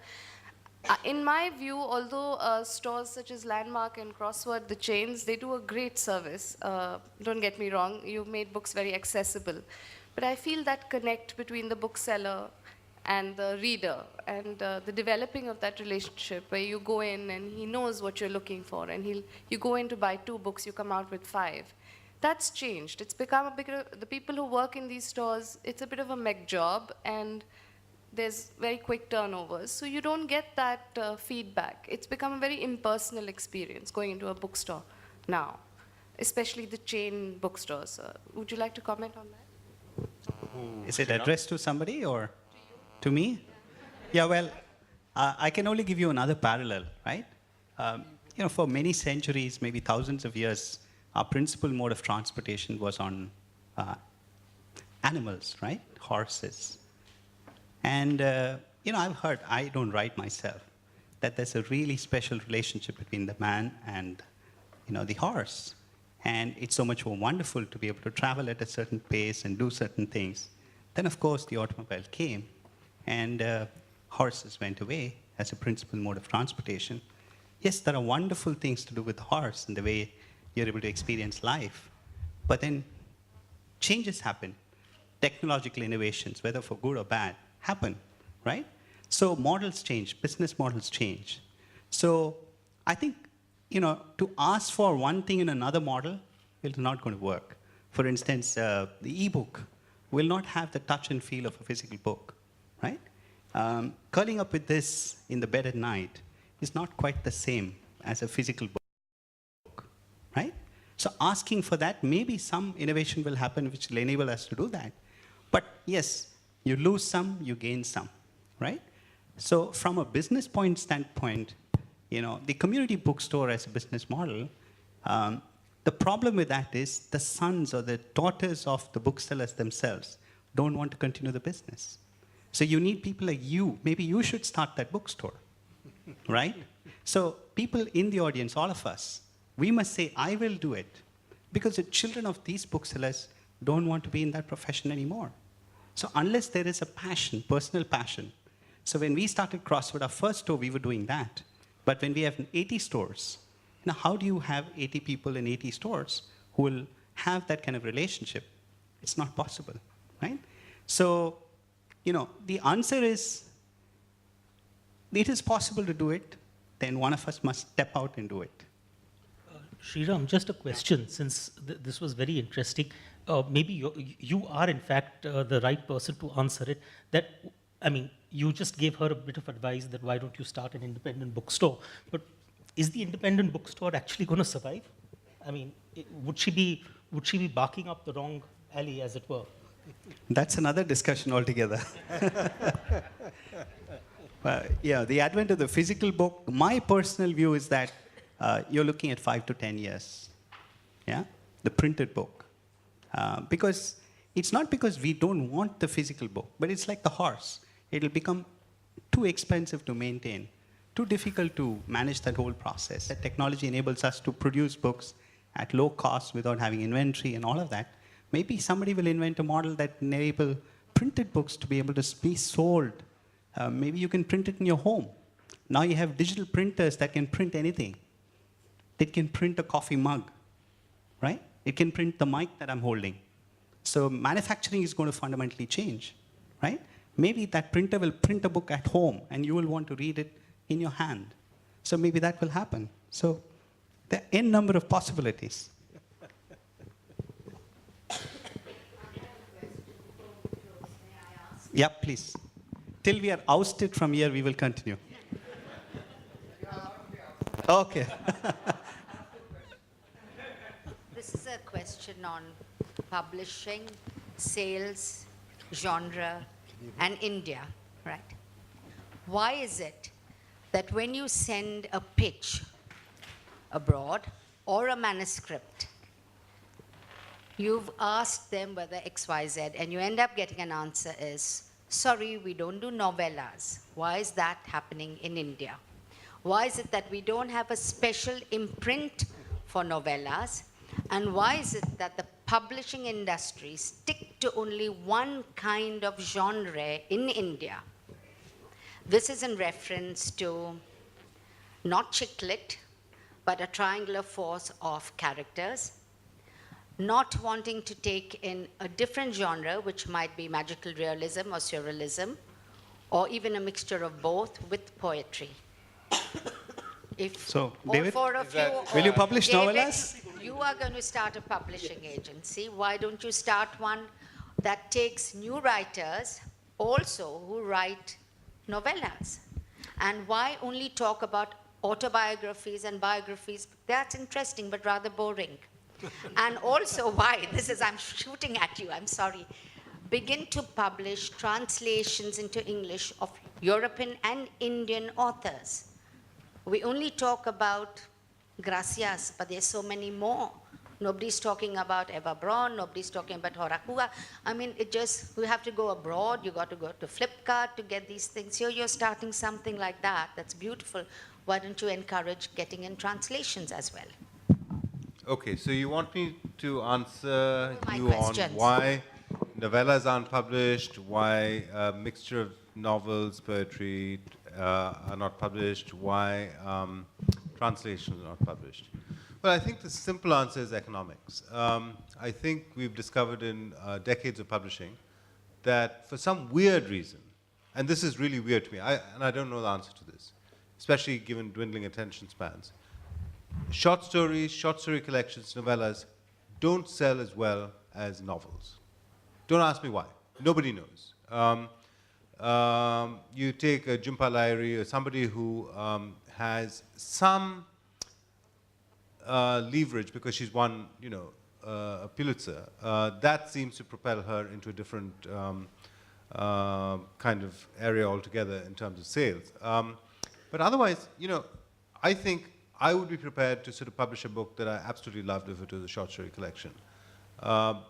In my view, although stores such as Landmark and Crossword, the chains, they do a great service. Don't get me wrong, you've made books very accessible. But I feel that connect between the bookseller and the reader and the developing of that relationship where you go in and he knows what you're looking for and you go in to buy 2 books, you come out with 5. That's changed. It's become a bigger, the people who work in these stores, it's a bit of a mech job and there's very quick turnovers. So you don't get that feedback. It's become a very impersonal experience going into a bookstore now, especially the chain bookstores. Would you like to comment on that? Is it addressed to somebody or to me? Yeah, well, I can only give you another parallel, right? For many centuries, maybe thousands of years, our principal mode of transportation was on animals, right? Horses. And, I've heard, I don't ride myself, that there's a really special relationship between the man and, the horse. And it's so much more wonderful to be able to travel at a certain pace and do certain things. Then, of course, the automobile came, and horses went away as a principal mode of transportation. Yes, there are wonderful things to do with the horse and the way you're able to experience life. But then changes happen. Technological innovations, whether for good or bad, happen, right? So models change, business models change. So I think, to ask for one thing in another model is not going to work. For instance, the e-book will not have the touch and feel of a physical book, right? Curling up with this in the bed at night is not quite the same as a physical book, right? So asking for that, maybe some innovation will happen which will enable us to do that. But yes, you lose some, you gain some, right? So from a business standpoint, the community bookstore as a business model, the problem with that is the sons or the daughters of the booksellers themselves don't want to continue the business. So you need people like you. Maybe you should start that bookstore, right? So people in the audience, all of us, we must say, I will do it. Because the children of these booksellers don't want to be in that profession anymore. So unless there is a passion, personal passion. So when we started Crossword, our first store, we were doing that. But when we have 80 stores, how do you have 80 people in 80 stores who will have that kind of relationship? It's not possible, right? So, the answer is, it is possible to do it, then one of us must step out and do it. Sriram, just a question, since this was very interesting. Maybe you are, in fact, the right person to answer it. You just gave her a bit of advice that why don't you start an independent bookstore? But is the independent bookstore actually going to survive? Would she be barking up the wrong alley, as it were? That's another discussion altogether. The advent of the physical book, my personal view is that you're looking at 5 to 10 years, the printed book. Because it's not because we don't want the physical book, but it's like the horse. It'll become too expensive to maintain, too difficult to manage that whole process. That technology enables us to produce books at low cost without having inventory and all of that. Maybe somebody will invent a model that enable printed books to be able to be sold. Maybe you can print it in your home. Now you have digital printers that can print anything. It can print a coffee mug, right? It can print the mic that I'm holding. So manufacturing is going to fundamentally change, right? Maybe that printer will print a book at home and you will want to read it in your hand. So maybe that will happen. So there are n number of possibilities. Yeah, please. Till we are ousted from here, we will continue. Okay. This is a question on publishing, sales, genre, and India, right? Why is it that when you send a pitch abroad or a manuscript, you've asked them whether X, Y, Z, and you end up getting an answer is, sorry, we don't do novellas. Why is that happening in India? Why is it that we don't have a special imprint for novellas? And why is it that the publishing industry stick to only one kind of genre in India? This is in reference to not chick lit, but a triangular force of characters, not wanting to take in a different genre, which might be magical realism or surrealism, or even a mixture of both with poetry. So, David, will you publish David, novellas? You are going to start a publishing agency. Why don't you start one that takes new writers also who write novellas? And why only talk about autobiographies and biographies? That's interesting, but rather boring. And also why, I'm shooting at you, I'm sorry. Begin to publish translations into English of European and Indian authors. We only talk about Gracias, but there's so many more Nobody's talking about Eva Braun, nobody's talking about Horakua. I mean, you have to go abroad, you got to go to Flipkart to get these things. Here you're starting something like that, that's beautiful. Why don't you encourage getting in translations as well? Okay, so you want me to answer My you questions. on why novellas aren't published, why a mixture of novels, poetry are not published, why translations are not published. Well, I think the simple answer is economics. I think we've discovered in decades of publishing that for some weird reason, and this is really weird to me, and I don't know the answer to this, especially given dwindling attention spans, short stories, short story collections, novellas don't sell as well as novels. Don't ask me why. Nobody knows. You take a Jhumpa Lahiri or somebody who has some leverage because she's won, a Pulitzer. That seems to propel her into a different kind of area altogether in terms of sales. But otherwise, I think I would be prepared to sort of publish a book that I absolutely loved if it was a short story collection.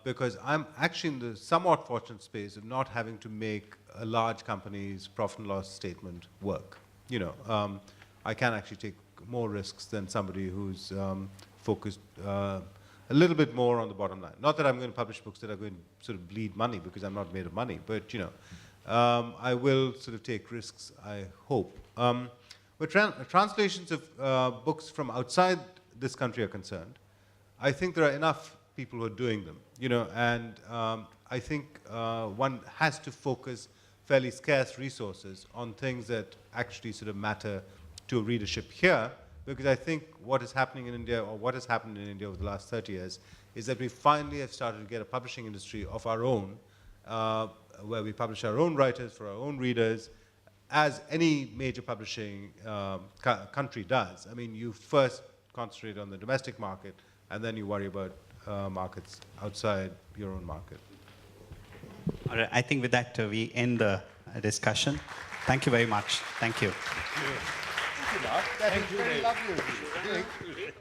Because I'm actually in the somewhat fortunate space of not having to make a large company's profit and loss statement work. I can actually take more risks than somebody who's focused a little bit more on the bottom line. Not that I'm going to publish books that are going to sort of bleed money, because I'm not made of money, but I will sort of take risks, I hope. Where translations of books from outside this country are concerned, I think there are enough people who are doing them, and I think one has to focus fairly scarce resources on things that actually sort of matter to readership here, because I think what is happening in India, or what has happened in India over the last 30 years, is that we finally have started to get a publishing industry of our own, where we publish our own writers for our own readers, as any major publishing country does. I mean, you first concentrate on the domestic market, and then you worry about markets outside your own market. All right, I think with that we end the discussion. Thank you very much. Thank you. Thank you, Mark. That is very lovely of you.